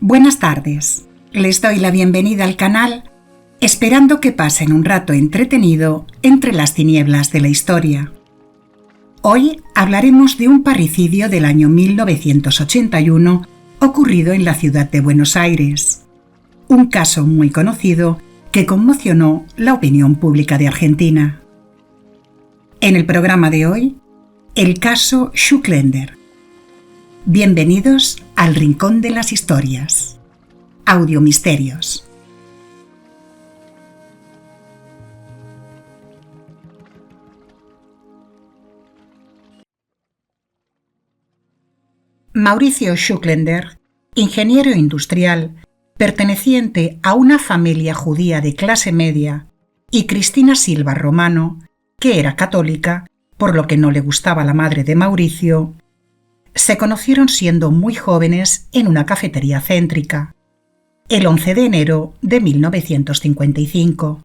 Buenas tardes, les doy la bienvenida al canal, esperando que pasen un rato entretenido entre las tinieblas de la historia. Hoy hablaremos de un parricidio del año 1981 ocurrido en la ciudad de Buenos Aires, un caso muy conocido que conmocionó la opinión pública de Argentina. En el programa de hoy, el caso Schuklender. Bienvenidos al Rincón de las Historias. Audiomisterios. Mauricio Schuklender, ingeniero industrial, perteneciente a una familia judía de clase media, y Cristina Silva Romano, que era católica, por lo que no le gustaba la madre de Mauricio, se conocieron siendo muy jóvenes en una cafetería céntrica, el 11 de enero de 1955.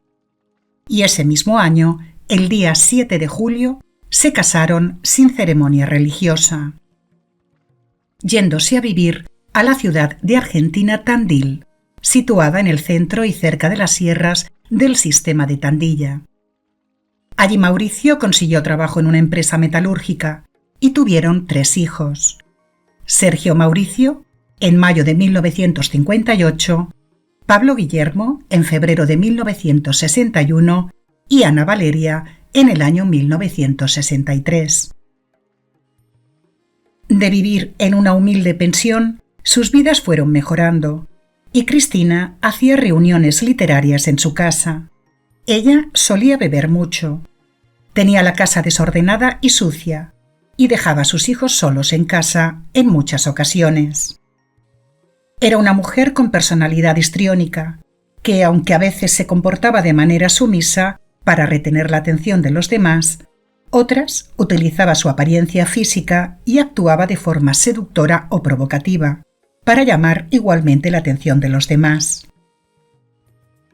Y ese mismo año, el día 7 de julio, se casaron sin ceremonia religiosa, yéndose a vivir a la ciudad de Argentina Tandil, situada en el centro y cerca de las sierras del sistema de Tandilla. Allí Mauricio consiguió trabajo en una empresa metalúrgica y tuvieron 3 hijos: Sergio Mauricio, en mayo de 1958, Pablo Guillermo, en febrero de 1961, y Ana Valeria, en el año 1963. De vivir en una humilde pensión, sus vidas fueron mejorando, y Cristina hacía reuniones literarias en su casa. Ella solía beber mucho, tenía la casa desordenada y sucia, y dejaba a sus hijos solos en casa en muchas ocasiones. Era una mujer con personalidad histriónica, que, aunque a veces se comportaba de manera sumisa para retener la atención de los demás, otras utilizaba su apariencia física y actuaba de forma seductora o provocativa, para llamar igualmente la atención de los demás.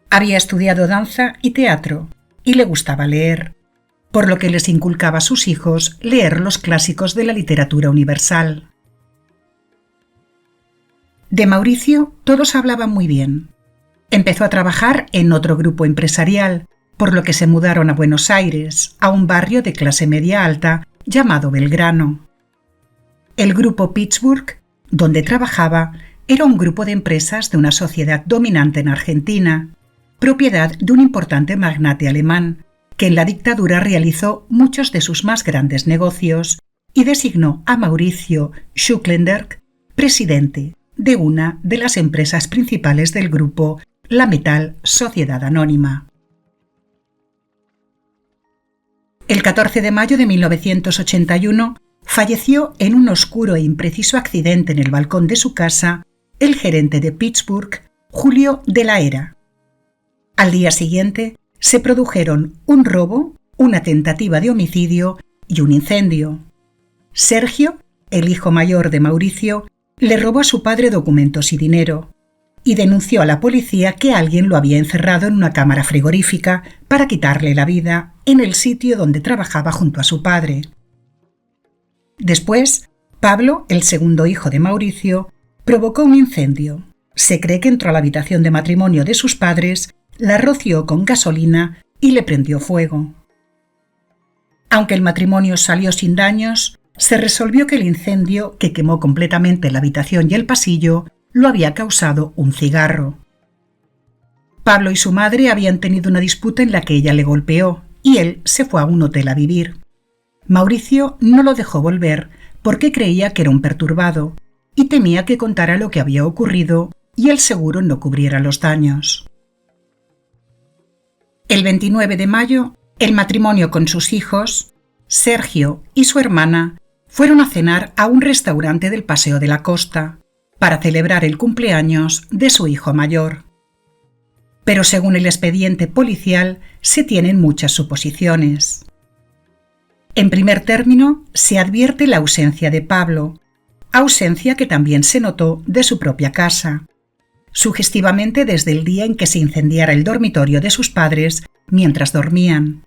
Había estudiado danza y teatro, y le gustaba leer, por lo que les inculcaba a sus hijos leer los clásicos de la literatura universal. De Mauricio todos hablaban muy bien. Empezó a trabajar en otro grupo empresarial, por lo que se mudaron a Buenos Aires, a un barrio de clase media alta llamado Belgrano. El grupo Pittsburgh, donde trabajaba, era un grupo de empresas de una sociedad dominante en Argentina, propiedad de un importante magnate alemán, que en la dictadura realizó muchos de sus más grandes negocios y designó a Mauricio Schuklender presidente de una de las empresas principales del grupo, la Metal Sociedad Anónima. El 14 de mayo de 1981 falleció en un oscuro e impreciso accidente en el balcón de su casa el gerente de Pittsburgh, Julio de la Era. Al día siguiente se produjeron un robo, una tentativa de homicidio y un incendio. Sergio, el hijo mayor de Mauricio, le robó a su padre documentos y dinero, y denunció a la policía que alguien lo había encerrado en una cámara frigorífica para quitarle la vida en el sitio donde trabajaba junto a su padre. Después, Pablo, el segundo hijo de Mauricio, provocó un incendio. Se cree que entró a la habitación de matrimonio de sus padres, la roció con gasolina y le prendió fuego. Aunque el matrimonio salió sin daños, se resolvió que el incendio, que quemó completamente la habitación y el pasillo, lo había causado un cigarro. Pablo y su madre habían tenido una disputa en la que ella le golpeó y él se fue a un hotel a vivir. Mauricio no lo dejó volver porque creía que era un perturbado y temía que contara lo que había ocurrido y el seguro no cubriera los daños. El 29 de mayo, el matrimonio con sus hijos, Sergio y su hermana, fueron a cenar a un restaurante del Paseo de la Costa para celebrar el cumpleaños de su hijo mayor. Pero según el expediente policial, se tienen muchas suposiciones. En primer término, se advierte la ausencia de Pablo, ausencia que también se notó de su propia casa, sugestivamente desde el día en que se incendiara el dormitorio de sus padres mientras dormían.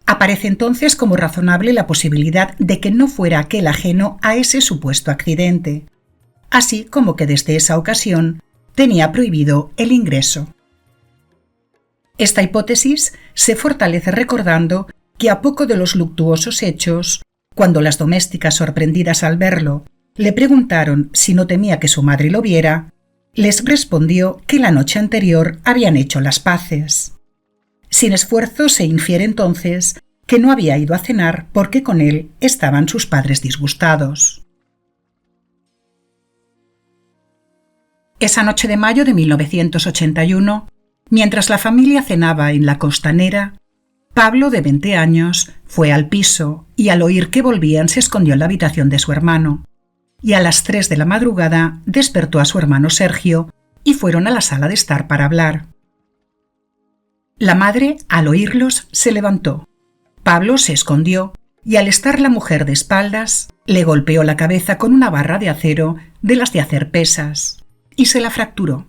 Aparece entonces como razonable la posibilidad de que no fuera aquel ajeno a ese supuesto accidente, así como que desde esa ocasión tenía prohibido el ingreso. Esta hipótesis se fortalece recordando que a poco de los luctuosos hechos, cuando las domésticas sorprendidas al verlo le preguntaron si no temía que su madre lo viera, les respondió que la noche anterior habían hecho las paces. Sin esfuerzo se infiere entonces que no había ido a cenar porque con él estaban sus padres disgustados. Esa noche de mayo de 1981, mientras la familia cenaba en la Costanera, Pablo, de 20 años, fue al piso y al oír que volvían se escondió en la habitación de su hermano, y a las 3 de la madrugada despertó a su hermano Sergio y fueron a la sala de estar para hablar. La madre, al oírlos, se levantó. Pablo se escondió y al estar la mujer de espaldas, le golpeó la cabeza con una barra de acero de las de hacer pesas y se la fracturó.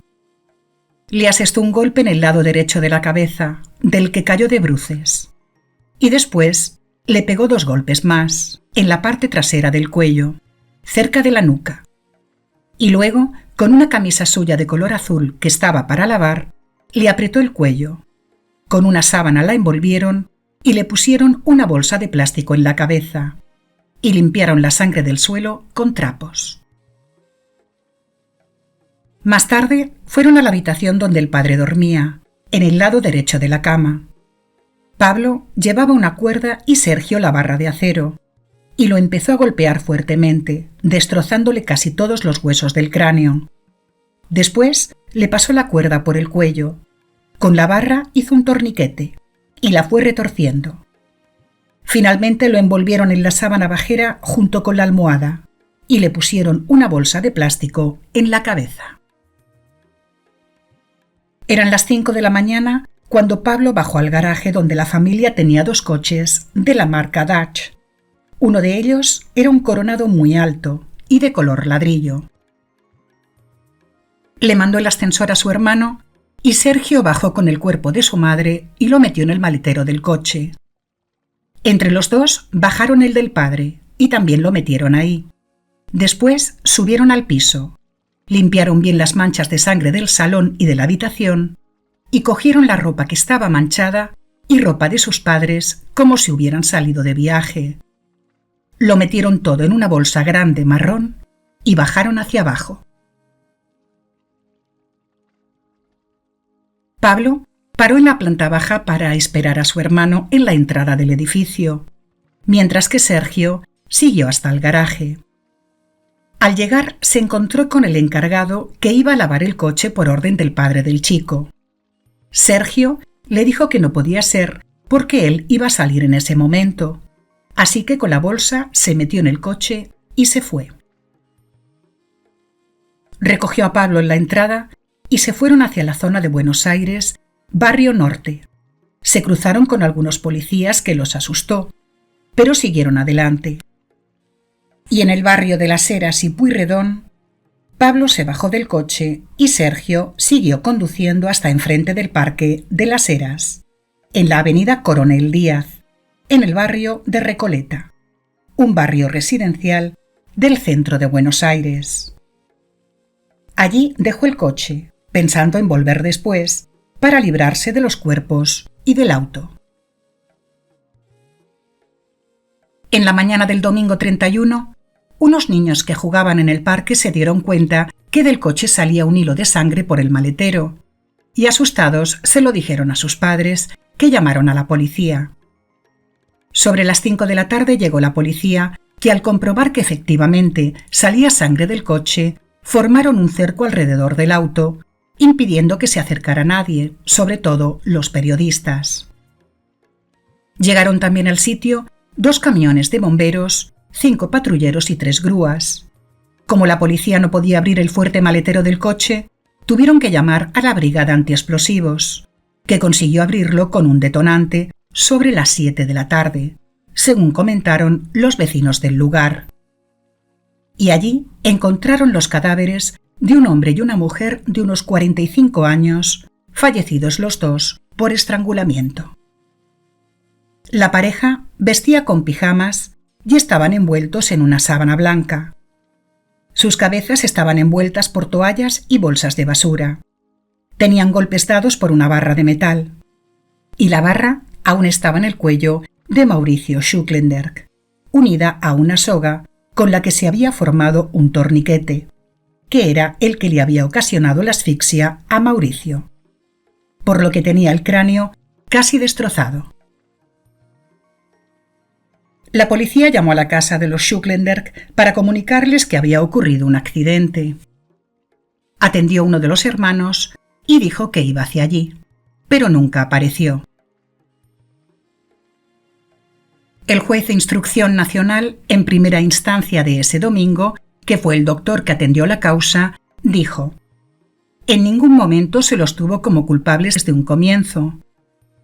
Le asestó un golpe en el lado derecho de la cabeza, del que cayó de bruces, y después le pegó 2 golpes más, en la parte trasera del cuello, cerca de la nuca, y luego, con una camisa suya de color azul que estaba para lavar, le apretó el cuello. Con una sábana la envolvieron y le pusieron una bolsa de plástico en la cabeza, y limpiaron la sangre del suelo con trapos. Más tarde fueron a la habitación donde el padre dormía, en el lado derecho de la cama. Pablo llevaba una cuerda y Sergio la barra de acero, y lo empezó a golpear fuertemente, destrozándole casi todos los huesos del cráneo. Después le pasó la cuerda por el cuello. Con la barra hizo un torniquete y la fue retorciendo. Finalmente lo envolvieron en la sábana bajera junto con la almohada y le pusieron una bolsa de plástico en la cabeza. Eran las 5 de la mañana cuando Pablo bajó al garaje donde la familia tenía 2 coches de la marca Dodge. Uno de ellos era un Coronado muy alto y de color ladrillo. Le mandó el ascensor a su hermano y Sergio bajó con el cuerpo de su madre y lo metió en el maletero del coche. Entre los dos bajaron el del padre y también lo metieron ahí. Después subieron al piso, limpiaron bien las manchas de sangre del salón y de la habitación y cogieron la ropa que estaba manchada y ropa de sus padres como si hubieran salido de viaje. Lo metieron todo en una bolsa grande marrón y bajaron hacia abajo. Pablo paró en la planta baja para esperar a su hermano en la entrada del edificio, mientras que Sergio siguió hasta el garaje. Al llegar se encontró con el encargado que iba a lavar el coche por orden del padre del chico. Sergio le dijo que no podía ser porque él iba a salir en ese momento, así que con la bolsa se metió en el coche y se fue. Recogió a Pablo en la entrada y se fueron hacia la zona de Buenos Aires, Barrio Norte. Se cruzaron con algunos policías que los asustó, pero siguieron adelante. Y en el barrio de Las Heras y Pueyrredón, Pablo se bajó del coche y Sergio siguió conduciendo hasta enfrente del Parque de Las Heras, en la avenida Coronel Díaz, en el barrio de Recoleta, un barrio residencial del centro de Buenos Aires. Allí dejó el coche, pensando en volver después para librarse de los cuerpos y del auto. En la mañana del domingo 31, unos niños que jugaban en el parque se dieron cuenta que del coche salía un hilo de sangre por el maletero, y asustados se lo dijeron a sus padres, que llamaron a la policía. Sobre las 5 de la tarde llegó la policía, que al comprobar que efectivamente salía sangre del coche, formaron un cerco alrededor del auto, impidiendo que se acercara nadie, sobre todo los periodistas. Llegaron también al sitio 2 camiones de bomberos, 5 patrulleros y 3 grúas. Como la policía no podía abrir el fuerte maletero del coche, tuvieron que llamar a la brigada antiexplosivos, que consiguió abrirlo con un detonante sobre las 7 de la tarde, según comentaron los vecinos del lugar. Y allí encontraron los cadáveres de un hombre y una mujer de unos 45 años, fallecidos los dos por estrangulamiento. La pareja vestía con pijamas y estaban envueltos en una sábana blanca. Sus cabezas estaban envueltas por toallas y bolsas de basura. Tenían golpes dados por una barra de metal. Y la barra aún estaba en el cuello de Mauricio Schucklenberg, unida a una soga con la que se había formado un torniquete, que era el que le había ocasionado la asfixia a Mauricio, por lo que tenía el cráneo casi destrozado. La policía llamó a la casa de los Schucklenberg para comunicarles que había ocurrido un accidente. Atendió uno de los hermanos y dijo que iba hacia allí, pero nunca apareció. El juez de instrucción nacional, en primera instancia de ese domingo, que fue el doctor que atendió la causa, dijo: «En ningún momento se los tuvo como culpables desde un comienzo.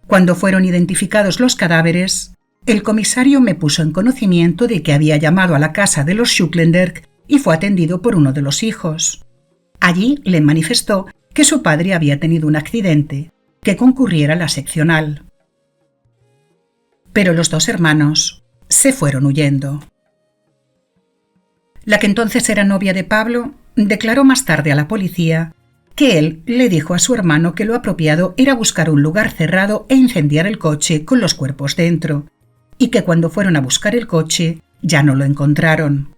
Cuando fueron identificados los cadáveres, el comisario me puso en conocimiento de que había llamado a la casa de los Schucklenberg y fue atendido por uno de los hijos. Allí le manifestó que su padre había tenido un accidente, que concurriera a la seccional. Pero los dos hermanos se fueron huyendo». La que entonces era novia de Pablo declaró más tarde a la policía que él le dijo a su hermano que lo apropiado era buscar un lugar cerrado e incendiar el coche con los cuerpos dentro, y que cuando fueron a buscar el coche ya no lo encontraron.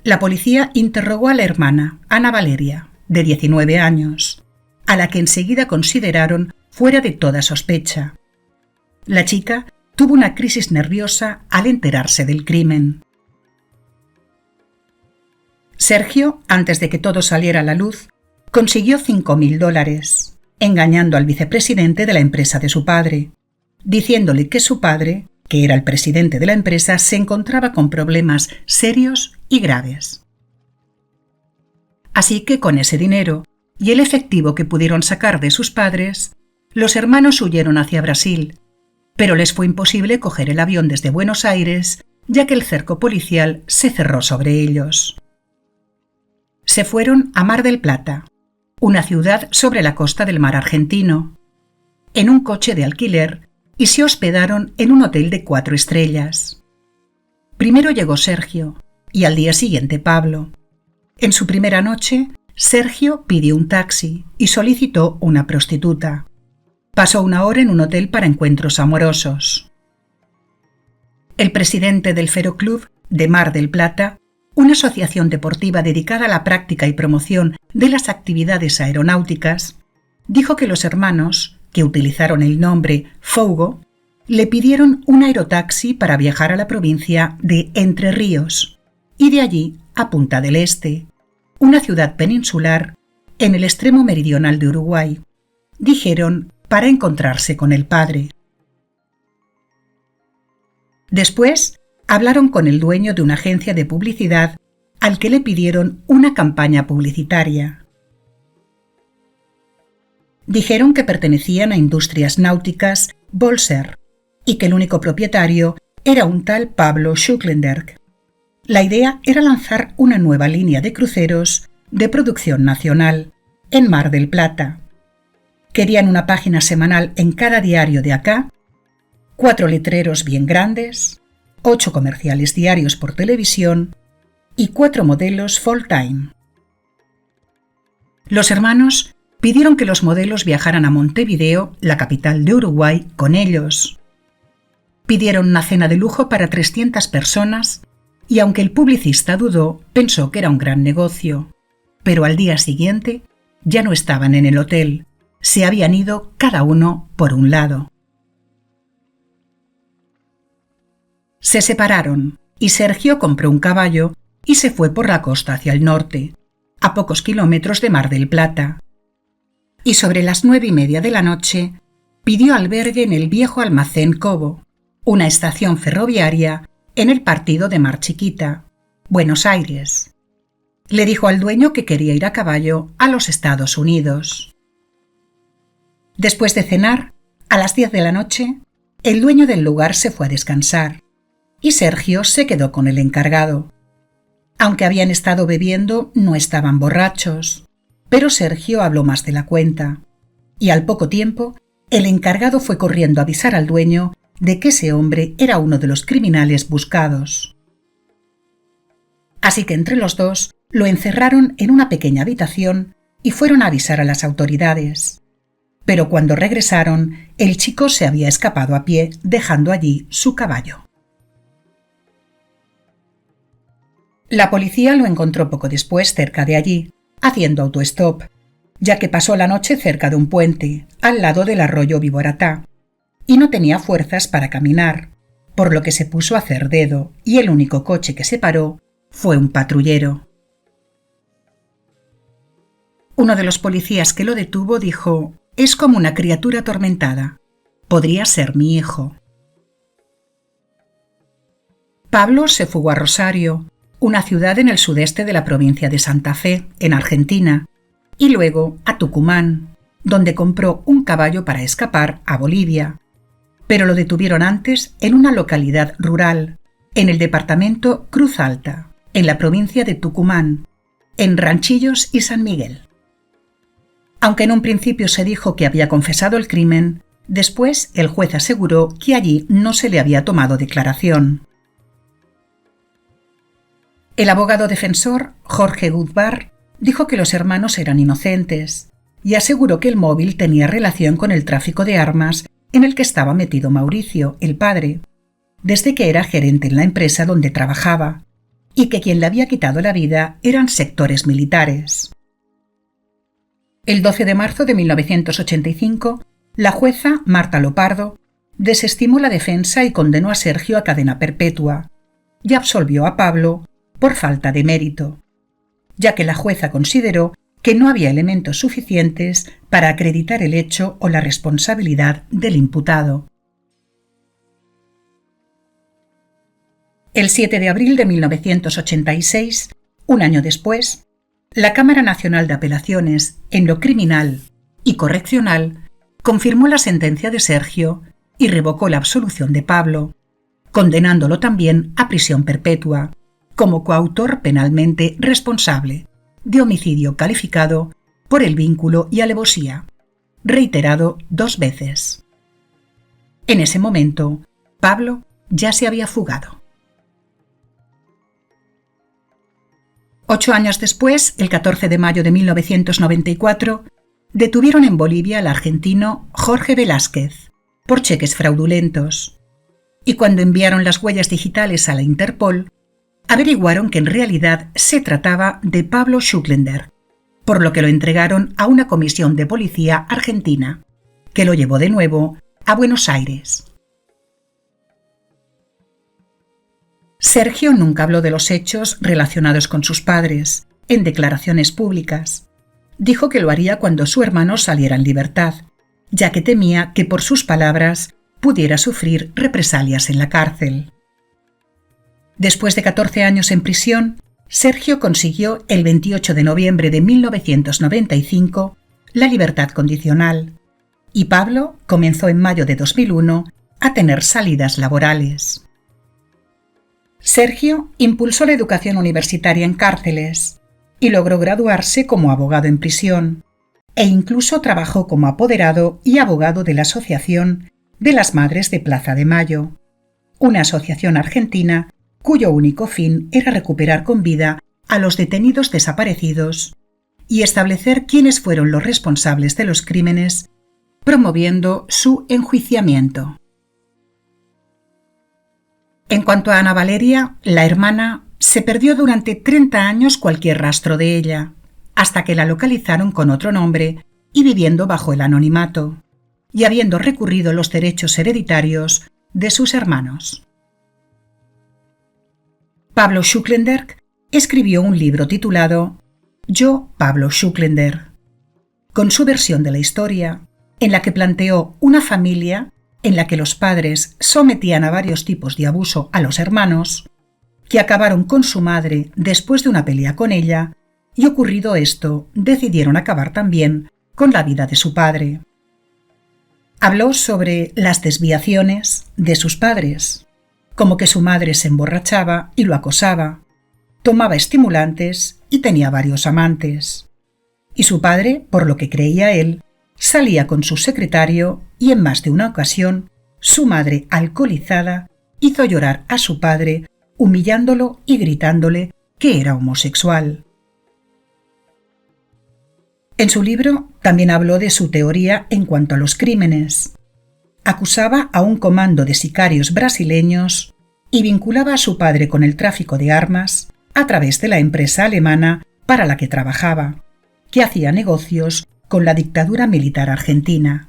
La policía interrogó a la hermana, Ana Valeria, de 19 años, a la que enseguida consideraron fuera de toda sospecha. La chica tuvo una crisis nerviosa al enterarse del crimen. Sergio, antes de que todo saliera a la luz, consiguió $5.000, engañando al vicepresidente de la empresa de su padre, diciéndole que su padre, que era el presidente de la empresa, se encontraba con problemas serios y graves. Así que con ese dinero y el efectivo que pudieron sacar de sus padres, los hermanos huyeron hacia Brasil, pero les fue imposible coger el avión desde Buenos Aires, ya que el cerco policial se cerró sobre ellos. Se fueron a Mar del Plata, una ciudad sobre la costa del mar argentino, en un coche de alquiler y se hospedaron en un hotel de 4 estrellas. Primero llegó Sergio y al día siguiente Pablo. En su primera noche, Sergio pidió un taxi y solicitó una prostituta. Pasó 1 hora en un hotel para encuentros amorosos. El presidente del Ferroclub de Mar del Plata, una asociación deportiva dedicada a la práctica y promoción de las actividades aeronáuticas, dijo que los hermanos, que utilizaron el nombre Fogo, le pidieron un aerotaxi para viajar a la provincia de Entre Ríos y de allí a Punta del Este, una ciudad peninsular en el extremo meridional de Uruguay, dijeron, para encontrarse con el padre. Después hablaron con el dueño de una agencia de publicidad al que le pidieron una campaña publicitaria. Dijeron que pertenecían a Industrias Náuticas Bolser y que el único propietario era un tal Pablo Schucklenberg. La idea era lanzar una nueva línea de cruceros de producción nacional en Mar del Plata. Querían una página semanal en cada diario de acá, 4 letreros bien grandes, 8 comerciales diarios por televisión y 4 modelos full-time. Los hermanos pidieron que los modelos viajaran a Montevideo, la capital de Uruguay, con ellos. Pidieron una cena de lujo para 300 personas y aunque el publicista dudó, pensó que era un gran negocio. Pero al día siguiente ya no estaban en el hotel, se habían ido cada uno por un lado. Se separaron y Sergio compró un caballo y se fue por la costa hacia el norte, a pocos kilómetros de Mar del Plata. Y sobre las 9:30 de la noche pidió albergue en el viejo almacén Cobo, una estación ferroviaria en el partido de Mar Chiquita, Buenos Aires. Le dijo al dueño que quería ir a caballo a los Estados Unidos. Después de cenar, a las 10 de la noche, el dueño del lugar se fue a descansar y Sergio se quedó con el encargado. Aunque habían estado bebiendo, no estaban borrachos, pero Sergio habló más de la cuenta y al poco tiempo el encargado fue corriendo a avisar al dueño de que ese hombre era uno de los criminales buscados. Así que entre los dos lo encerraron en una pequeña habitación y fueron a avisar a las autoridades. Pero cuando regresaron, el chico se había escapado a pie, dejando allí su caballo. La policía lo encontró poco después cerca de allí, haciendo autostop, ya que pasó la noche cerca de un puente, al lado del arroyo Viboratá, y no tenía fuerzas para caminar, por lo que se puso a hacer dedo, y el único coche que se paró fue un patrullero. Uno de los policías que lo detuvo dijo: «Es como una criatura atormentada. Podría ser mi hijo». Pablo se fugó a Rosario, una ciudad en el sudeste de la provincia de Santa Fe, en Argentina, y luego a Tucumán, donde compró un caballo para escapar a Bolivia. Pero lo detuvieron antes en una localidad rural, en el departamento Cruz Alta, en la provincia de Tucumán, en Ranchillos y San Miguel. Aunque en un principio se dijo que había confesado el crimen, después el juez aseguró que allí no se le había tomado declaración. El abogado defensor, Jorge Gutbar, dijo que los hermanos eran inocentes y aseguró que el móvil tenía relación con el tráfico de armas en el que estaba metido Mauricio, el padre, desde que era gerente en la empresa donde trabajaba, y que quien le había quitado la vida eran sectores militares. El 12 de marzo de 1985, la jueza Marta Lopardo desestimó la defensa y condenó a Sergio a cadena perpetua y absolvió a Pablo por falta de mérito, ya que la jueza consideró que no había elementos suficientes para acreditar el hecho o la responsabilidad del imputado. El 7 de abril de 1986, un año después, la Cámara Nacional de Apelaciones en lo criminal y correccional confirmó la sentencia de Sergio y revocó la absolución de Pablo, condenándolo también a prisión perpetua, como coautor penalmente responsable de homicidio calificado por el vínculo y alevosía, reiterado 2 veces. En ese momento, Pablo ya se había fugado. 8 años después, el 14 de mayo de 1994, detuvieron en Bolivia al argentino Jorge Velázquez por cheques fraudulentos, y cuando enviaron las huellas digitales a la Interpol, averiguaron que en realidad se trataba de Pablo Schuklender, por lo que lo entregaron a una comisión de policía argentina, que lo llevó de nuevo a Buenos Aires. Sergio nunca habló de los hechos relacionados con sus padres, en declaraciones públicas. Dijo que lo haría cuando su hermano saliera en libertad, ya que temía que por sus palabras pudiera sufrir represalias en la cárcel. Después de 14 años en prisión, Sergio consiguió el 28 de noviembre de 1995 la libertad condicional y Pablo comenzó en mayo de 2001 a tener salidas laborales. Sergio impulsó la educación universitaria en cárceles y logró graduarse como abogado en prisión e incluso trabajó como apoderado y abogado de la Asociación de las Madres de Plaza de Mayo, una asociación argentina cuyo único fin era recuperar con vida a los detenidos desaparecidos y establecer quiénes fueron los responsables de los crímenes, promoviendo su enjuiciamiento. En cuanto a Ana Valeria, la hermana, se perdió durante 30 años cualquier rastro de ella, hasta que la localizaron con otro nombre y viviendo bajo el anonimato, y habiendo recurrido los derechos hereditarios de sus hermanos. Pablo Schuklender escribió un libro titulado Yo, Pablo Schuklender, con su versión de la historia, en la que planteó una familia en la que los padres sometían a varios tipos de abuso a los hermanos, que acabaron con su madre después de una pelea con ella, y ocurrido esto, decidieron acabar también con la vida de su padre. Habló sobre las desviaciones de sus padres, como que su madre se emborrachaba y lo acosaba, tomaba estimulantes y tenía varios amantes. Y su padre, por lo que creía él, salía con su secretario y en más de una ocasión su madre, alcoholizada, hizo llorar a su padre, humillándolo y gritándole que era homosexual. En su libro también habló de su teoría en cuanto a los crímenes. Acusaba a un comando de sicarios brasileños y vinculaba a su padre con el tráfico de armas a través de la empresa alemana para la que trabajaba, que hacía negocios con la dictadura militar argentina.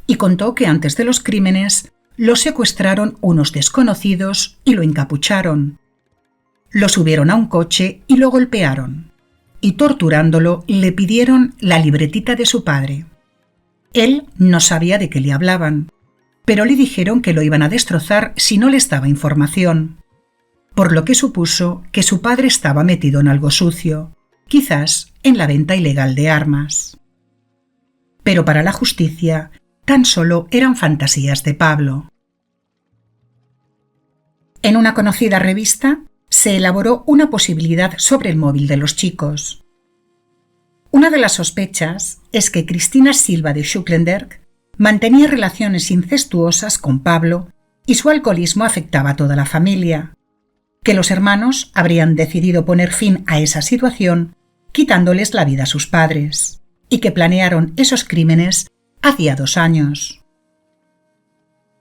Y contó que antes de los crímenes lo secuestraron unos desconocidos y lo encapucharon. Lo subieron a un coche y lo golpearon, y torturándolo le pidieron la libretita de su padre. Él no sabía de qué le hablaban, pero le dijeron que lo iban a destrozar si no les daba información, por lo que supuso que su padre estaba metido en algo sucio, quizás en la venta ilegal de armas. Pero para la justicia tan solo eran fantasías de Pablo. En una conocida revista se elaboró una posibilidad sobre el móvil de los chicos. Una de las sospechas es que Cristina Silva de Schucklenberg mantenía relaciones incestuosas con Pablo y su alcoholismo afectaba a toda la familia, que los hermanos habrían decidido poner fin a esa situación quitándoles la vida a sus padres, y que planearon esos crímenes hacía 2 años.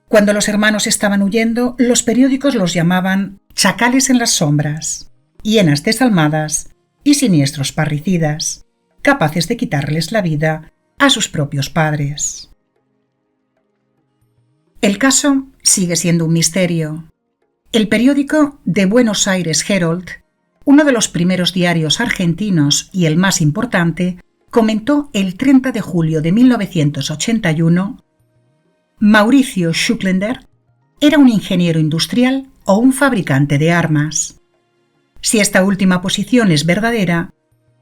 Cuando los hermanos estaban huyendo, los periódicos los llamaban chacales en las sombras, hienas desalmadas y siniestros parricidas, capaces de quitarles la vida a sus propios padres. El caso sigue siendo un misterio. El periódico The Buenos Aires Herald, uno de los primeros diarios argentinos y el más importante, comentó el 30 de julio de 1981: Mauricio Schucklenberg era un ingeniero industrial o un fabricante de armas. Si esta última posición es verdadera,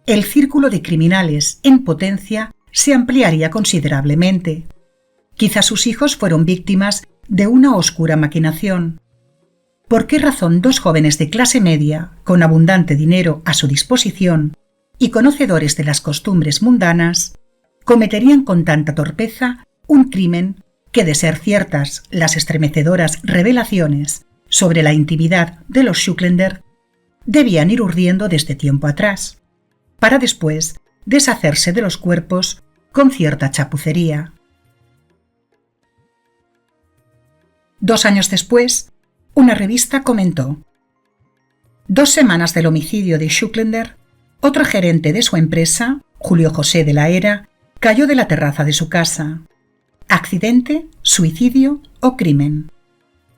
el círculo de criminales en potencia se ampliaría considerablemente. Quizás sus hijos fueron víctimas de una oscura maquinación. ¿Por qué razón 2 jóvenes de clase media, con abundante dinero a su disposición y conocedores de las costumbres mundanas, cometerían con tanta torpeza un crimen que, de ser ciertas las estremecedoras revelaciones sobre la intimidad de los Schucklenberg, debían ir urdiendo desde tiempo atrás, para después deshacerse de los cuerpos con cierta chapucería? 2 años después, una revista comentó: 2 semanas del homicidio de Schucklenberg, otro gerente de su empresa, Julio José de la Hera, cayó de la terraza de su casa. ¿Accidente, suicidio o crimen?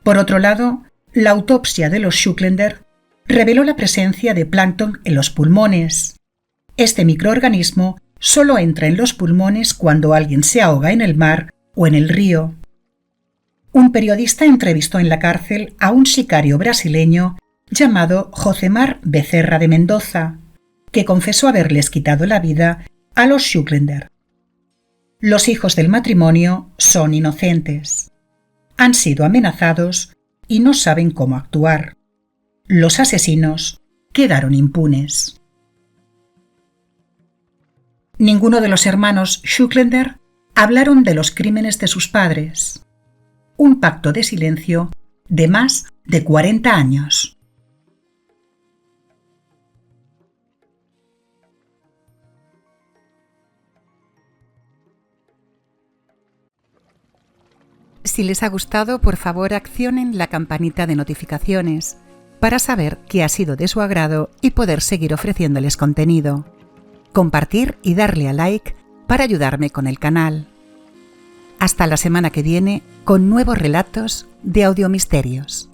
Por otro lado, la autopsia de los Schucklenberg reveló la presencia de plancton en los pulmones. Este microorganismo solo entra en los pulmones cuando alguien se ahoga en el mar o en el río. Un periodista entrevistó en la cárcel a un sicario brasileño llamado Josemar Becerra de Mendoza, que confesó haberles quitado la vida a los Schucklenberg. Los hijos del matrimonio son inocentes. Han sido amenazados y no saben cómo actuar. Los asesinos quedaron impunes. Ninguno de los hermanos Schucklenberg hablaron de los crímenes de sus padres. Un pacto de silencio de más de 40 años. Si les ha gustado, por favor accionen la campanita de notificaciones para saber qué ha sido de su agrado y poder seguir ofreciéndoles contenido. Compartir y darle a like para ayudarme con el canal. Hasta la semana que viene con nuevos relatos de Audiomisterios.